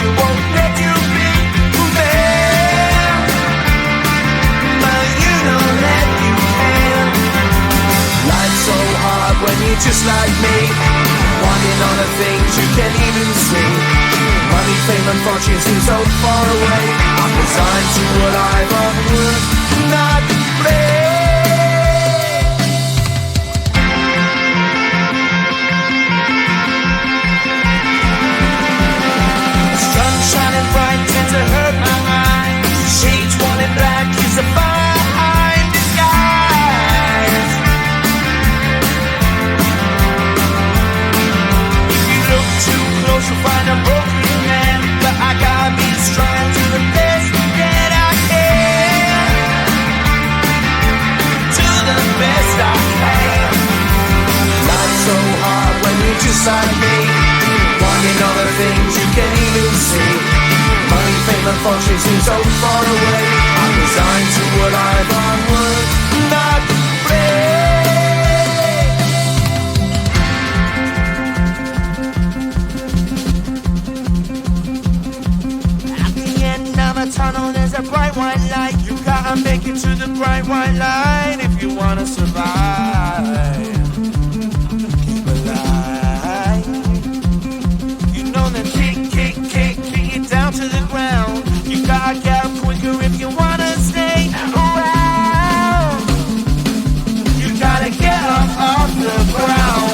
you, won't let you be there. But you don't let you can. Life's so hard when you're just like me, wanting all the things you can't even see. Money, fame and fortune seem so far away. I'm resigned to what I've unworked, not play. Sun shining bright tends to hurt my mind. Shades worn in black is a fine disguise. If you look too close you'll find a broken man, but I gotta be strong to the best that I can. To the best I can. Life's so hard when you're just like me, wanting all the things you can't even see. Money, fame and fortune seem so far away. I'm resigned to what I've unworked, not play. At the end of a tunnel there's a bright white light. You gotta make it to the bright white light if you wanna survive. Keep alive. You know the kick it down to the ground. You gotta get up quicker if you wanna stay around. You gotta get up off the ground.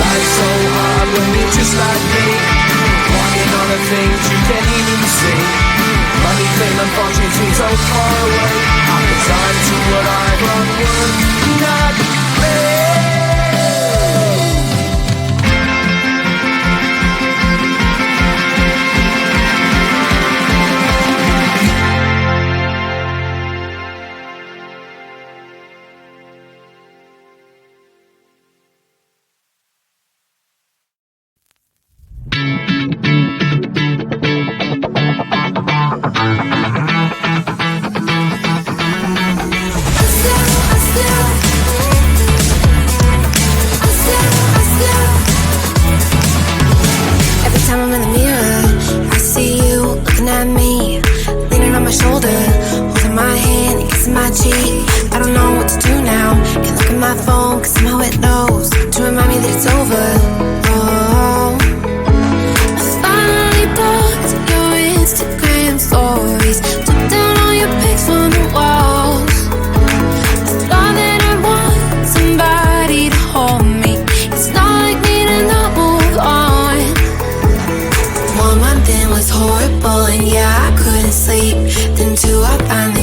Life's so hard when you're just like me, wanting all the things you can't even see. Money, fame and fortune seem so far away. I'm resigned to what I've unworked, not play. Every time I'm in the mirror, I see you looking at me, leaning on my shoulder, holding my hand and kissing my cheek. I don't know what to do now. Can't look at my phone cause somehow it knows to remind me that it's over. Oh, I finally blocked your Instagram stories, took down all your pics on the walls. I thought that I want somebody to hold me. It's not like me to not move on. 1 month in was horrible and yeah, I couldn't sleep. Then 2, I finally